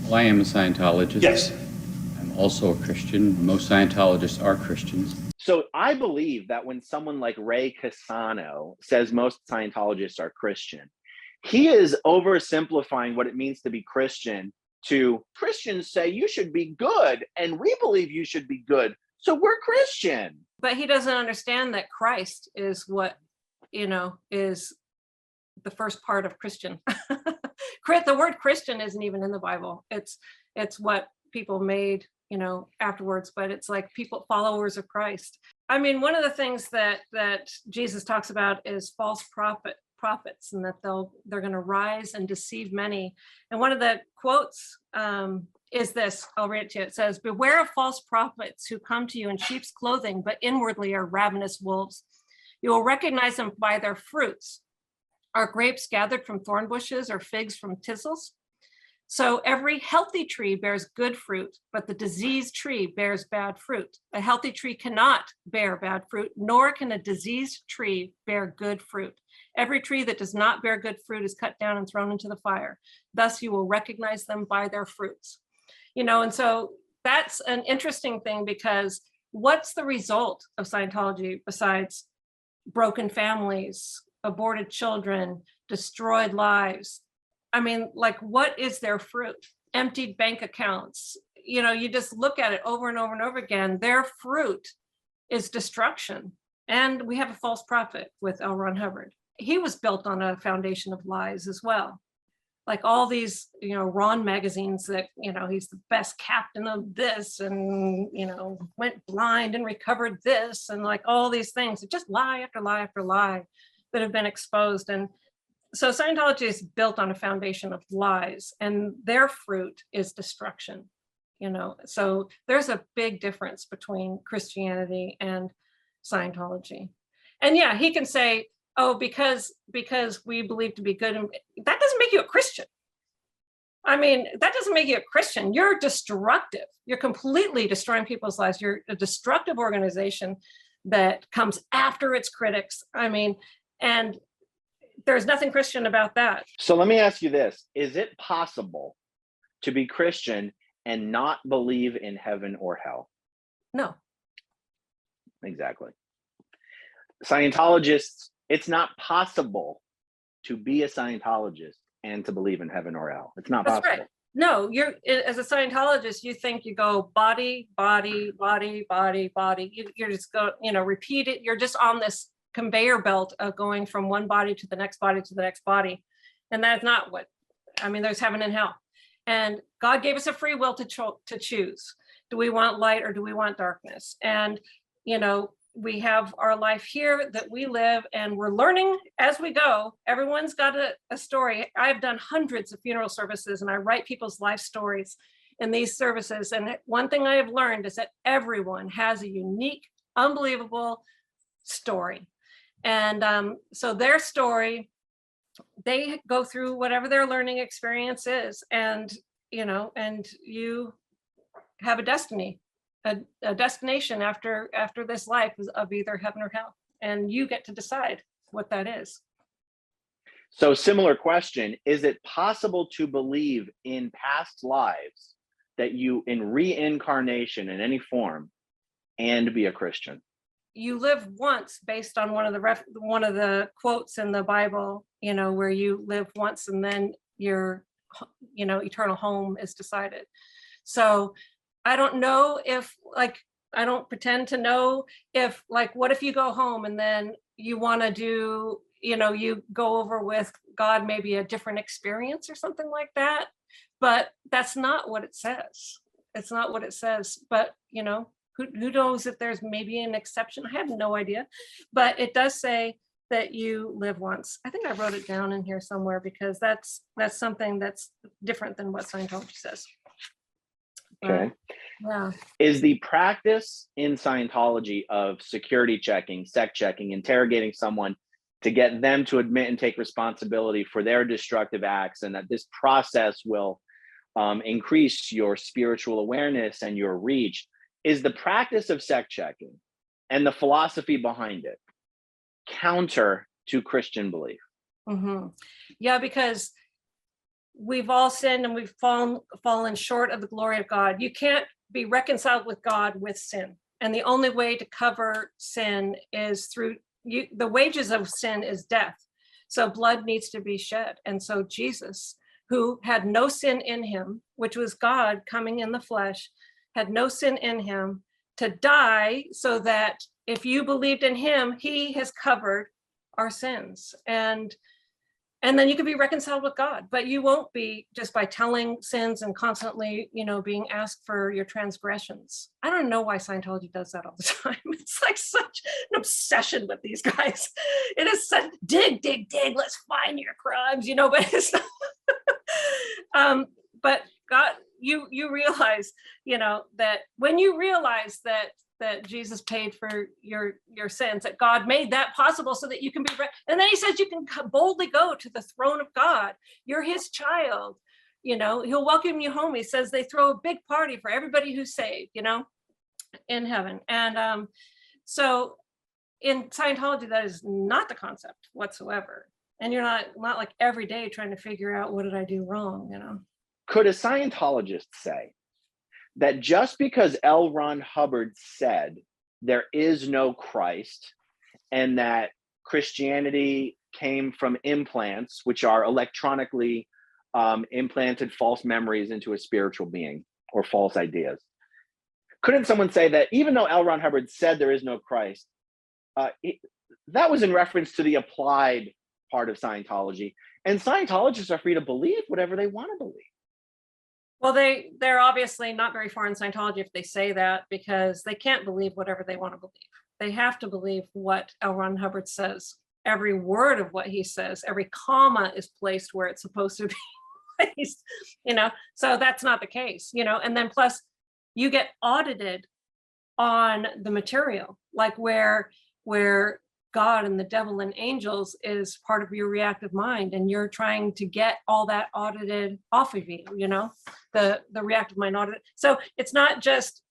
Well, I am a Scientologist. Yes. I'm also a Christian. Most Scientologists are Christians. So I believe that when someone like Ray Cassano says most Scientologists are Christian, he is oversimplifying what it means to be Christian to Christians say you should be good, and we believe you should be good, so we're Christian. But he doesn't understand that Christ is what, is the first part of Christian. The word Christian isn't even in the Bible. It's what people made, afterwards, but it's like people, followers of Christ. I mean, one of the things that Jesus talks about is false prophets, and that they're going to rise and deceive many. And one of the quotes is this, I'll read it to you. It says, "Beware of false prophets who come to you in sheep's clothing, but inwardly are ravenous wolves. You will recognize them by their fruits. Are grapes gathered from thorn bushes or figs from thistles? So every healthy tree bears good fruit, but the diseased tree bears bad fruit. A healthy tree cannot bear bad fruit, nor can a diseased tree bear good fruit. Every tree that does not bear good fruit is cut down and thrown into the fire. Thus you will recognize them by their fruits." And so that's an interesting thing, because what's the result of Scientology besides broken families, aborted children, destroyed lives? I mean, like, what is their fruit? Emptied bank accounts. You just look at it over and over and over again. Their fruit is destruction. And we have a false prophet with L. Ron Hubbard. He was built on a foundation of lies as well. Like all these, Ron magazines that, he's the best captain of this, and, went blind and recovered this, and like all these things. It's just lie after lie after lie that have been exposed. And so Scientology is built on a foundation of lies, and their fruit is destruction. So there's a big difference between Christianity and Scientology. And yeah, he can say, oh, because we believe to be good, and that doesn't make you a Christian. I mean, that doesn't make you a Christian. You're destructive. You're completely destroying people's lives. You're a destructive organization that comes after its critics. I mean, and there's nothing Christian about that. So let me ask you this. Is it possible to be Christian and not believe in heaven or hell? No. Exactly. Scientologists, it's not possible to be a Scientologist and to believe in heaven or hell. It's not That's possible. right. No, you're, as a Scientologist, you think you go body, body, body, body, body. You're just go, repeat it. You're just on this conveyor belt of going from one body to the next body to the next body. And that's not there's heaven and hell. And God gave us a free will to choose. Do we want light or do we want darkness? And, we have our life here that we live, and we're learning as we go. Everyone's got a story. I've done hundreds of funeral services, and I write people's life stories in these services. And one thing I have learned is that everyone has a unique, unbelievable story. And so their story, they go through whatever their learning experience is, and and you have a destiny, a destination after this life of either heaven or hell, and you get to decide what that is. So similar question, is it possible to believe in past lives, that you in reincarnation in any form, and be a Christian? You live once, based on one of the quotes in the Bible, where you live once and then your eternal home is decided. So I don't know if, I don't pretend to know if, what if you go home and then you want to do, you go over with God, maybe a different experience or something like that. But that's not what it says. It's not what it says. But, who knows if there's maybe an exception? I have no idea. But it does say that you live once. I think I wrote it down in here somewhere, because that's something that's different than what Scientology says. Okay. Yeah. Is the practice in Scientology of security checking, sec checking, interrogating someone to get them to admit and take responsibility for their destructive acts, and that this process will increase your spiritual awareness and your reach, is the practice of sec checking and the philosophy behind it counter to Christian belief? Mm-hmm. Yeah, because we've all sinned and we've fallen short of the glory of God. You can't be reconciled with God with sin. And the only way to cover sin is through the wages of sin is death. So blood needs to be shed. And so Jesus, who had no sin in him, which was God coming in the flesh, had no sin in him, to die so that if you believed in him, he has covered our sins. And then you can be reconciled with God, but you won't be just by telling sins and constantly, being asked for your transgressions. I don't know why Scientology does that all the time. It's like such an obsession with these guys. It is such dig, let's find your crimes, but it's not. But God, you realize, that when you realize that Jesus paid for your sins, that God made that possible so that you can be and then he says you can boldly go to the throne of God. You're his child, he'll welcome you home. He says they throw a big party for everybody who's saved, in heaven. And so in Scientology, that is not the concept whatsoever. And you're not like every day trying to figure out what did I do wrong, Could a Scientologist say that just because L. Ron Hubbard said there is no Christ and that Christianity came from implants, which are electronically implanted false memories into a spiritual being or false ideas, couldn't someone say that even though L. Ron Hubbard said there is no Christ, that was in reference to the applied part of Scientology, and Scientologists are free to believe whatever they want to believe? Well, they're obviously not very far in Scientology if they say that, because they can't believe whatever they want to believe. They have to believe what L. Ron Hubbard says. Every word of what he says, every comma is placed where it's supposed to be placed, so that's not the case, and then plus you get audited on the material, like where God and the devil and angels is part of your reactive mind, and you're trying to get all that audited off of you, the reactive mind audit. So it's not just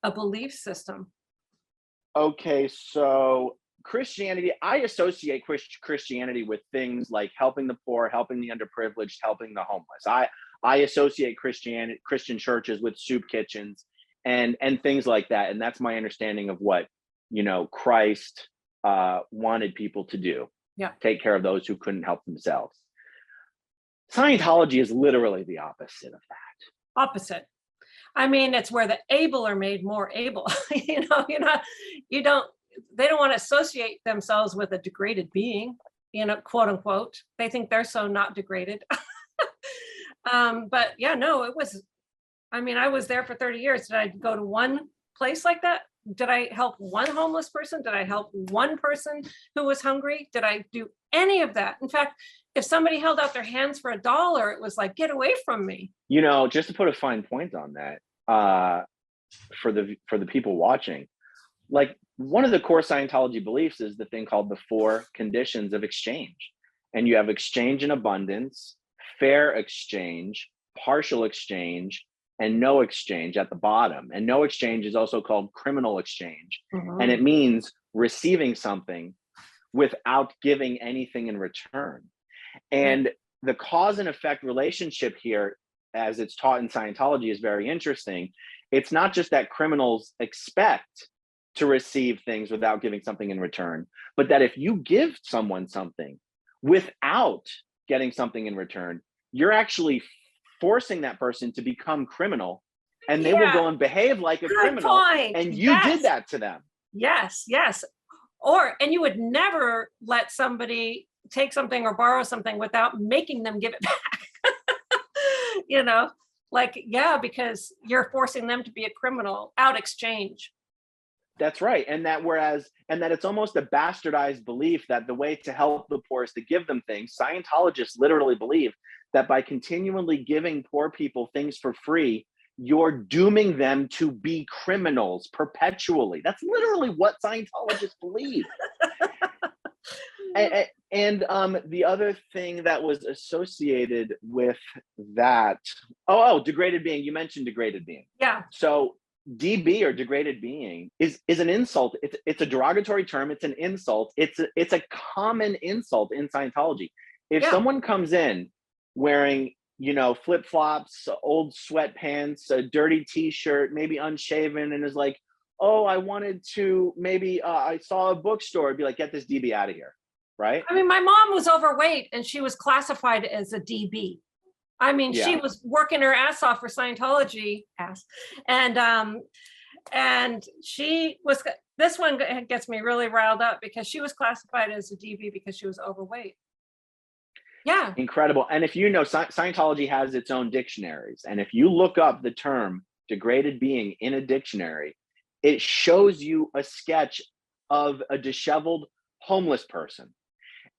a belief system. Okay, so Christianity, I associate Christianity with things like helping the poor, helping the underprivileged, helping the homeless. I associate Christian churches with soup kitchens and things like that, and that's my understanding of what Christ wanted people to do. Yeah. Take care of those who couldn't help themselves. Scientology is literally the opposite of that. Opposite. I mean, it's where the able are made more able. They don't want to associate themselves with a degraded being, quote unquote. They think they're so not degraded. But yeah, no, it was, I was there for 30 years. Did I go to one place like that? Did I help one homeless person? Did I help one person who was hungry? Did I do any of that? In fact, if somebody held out their hands for $1, it was like, get away from me. Just to put a fine point on that, for the people watching, like one of the core Scientology beliefs is the thing called the 4 conditions of exchange. And you have exchange in abundance, fair exchange, partial exchange, and no exchange at the bottom. And no exchange is also called criminal exchange. Mm-hmm. And it means receiving something without giving anything in return. And the cause and effect relationship here, as it's taught in Scientology, is very interesting. It's not just that criminals expect to receive things without giving something in return, but that if you give someone something without getting something in return, you're actually forcing that person to become criminal, and they will go and behave like a criminal. Point. And you did that to them. Yes. And you would never let somebody take something or borrow something without making them give it back. Because you're forcing them to be a criminal out exchange. That's right. And that it's almost a bastardized belief that the way to help the poor is to give them things. Scientologists literally believe that by continually giving poor people things for free, you're dooming them to be criminals perpetually. That's literally what Scientologists believe. And the other thing that was associated with that, degraded being. You mentioned degraded being. Yeah. So DB, or degraded being, is an insult. It's a derogatory term. It's an insult. It's a common insult in Scientology. If someone comes in wearing, you know, flip-flops, old sweatpants, a dirty t-shirt, maybe unshaven, and is like, oh, I wanted to, maybe I saw a bookstore. It'd be like, get this DB out of here, right? I mean, my mom was overweight and she was classified as a DB. I mean, she Yeah. was working her ass off for Scientology, and she was, this one gets me really riled up because she was classified as a DB because she was overweight. Yeah. Incredible. And if you know, Scientology has its own dictionaries. And if you look up the term degraded being in a dictionary, it shows you a sketch of a disheveled homeless person.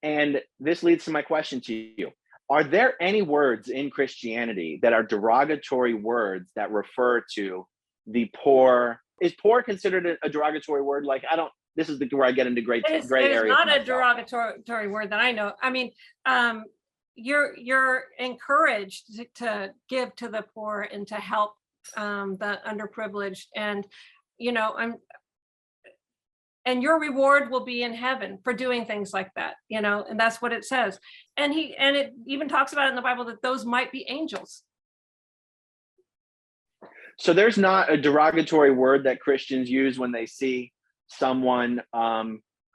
And this leads to my question to you. Are there any words in Christianity that are derogatory words that refer to the poor? Is poor considered a derogatory word? Like, I don't, this is where I get into gray areas. It is not a derogatory word that I know. I mean, you're encouraged to give to the poor and to help the underprivileged, and you know, and your reward will be in heaven for doing things like that, you know, and that's what it says. And it even talks about it in the Bible that those might be angels. So there's not a derogatory word that Christians use when they see someone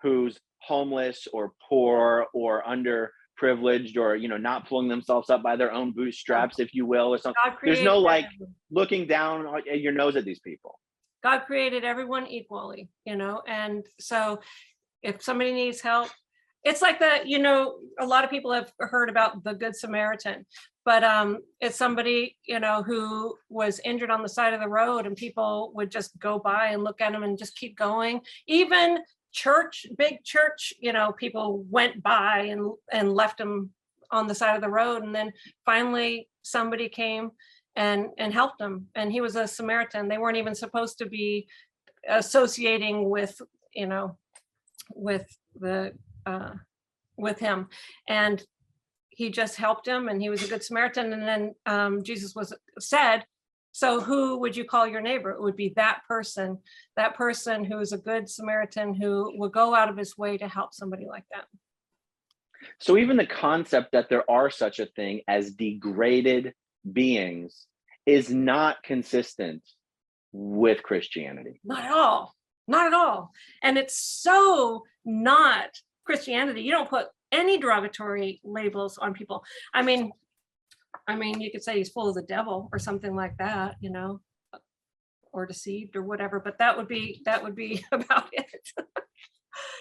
who's homeless or poor or underprivileged, or, you know, not pulling themselves up by their own bootstraps, if you will, or something. There's no like looking down at your nose at these people. God created everyone equally, you know, and so if somebody needs help, it's like that, you know, a lot of people have heard about the Good Samaritan, but it's somebody, you know, who was injured on the side of the road and people would just go by and look at him and just keep going. Even big church, you know, people went by and left him on the side of the road. And then finally somebody came and helped him. And he was a Samaritan. They weren't even supposed to be associating with, you know, with him. And he just helped him, and he was a good Samaritan. And then Jesus said, so who would you call your neighbor? It would be that person who is a good Samaritan, who will go out of his way to help somebody like that. So even the concept that there are such a thing as degraded beings is not consistent with Christianity. Not at all. Not at all. And it's so not Christianity. You don't put any derogatory labels on people. I mean, you could say he's full of the devil or something like that, you know, or deceived or whatever, but that would be about it.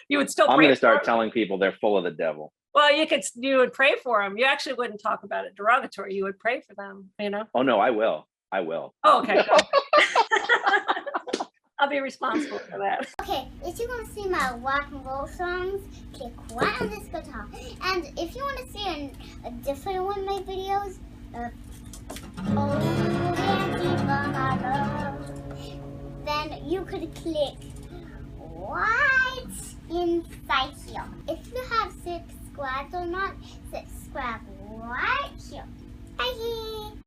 You would still. I'm going to start telling people they're full of the devil. Well, you would pray for them. You actually wouldn't talk about it derogatory. You would pray for them, you know? Oh, no, I will. Oh, okay. I'll be responsible for that. Okay, if you want to see my rock and roll songs, click right on this guitar. And if you want to see a different one of my videos, then you could click right inside here. If you have subscribed or not, subscribe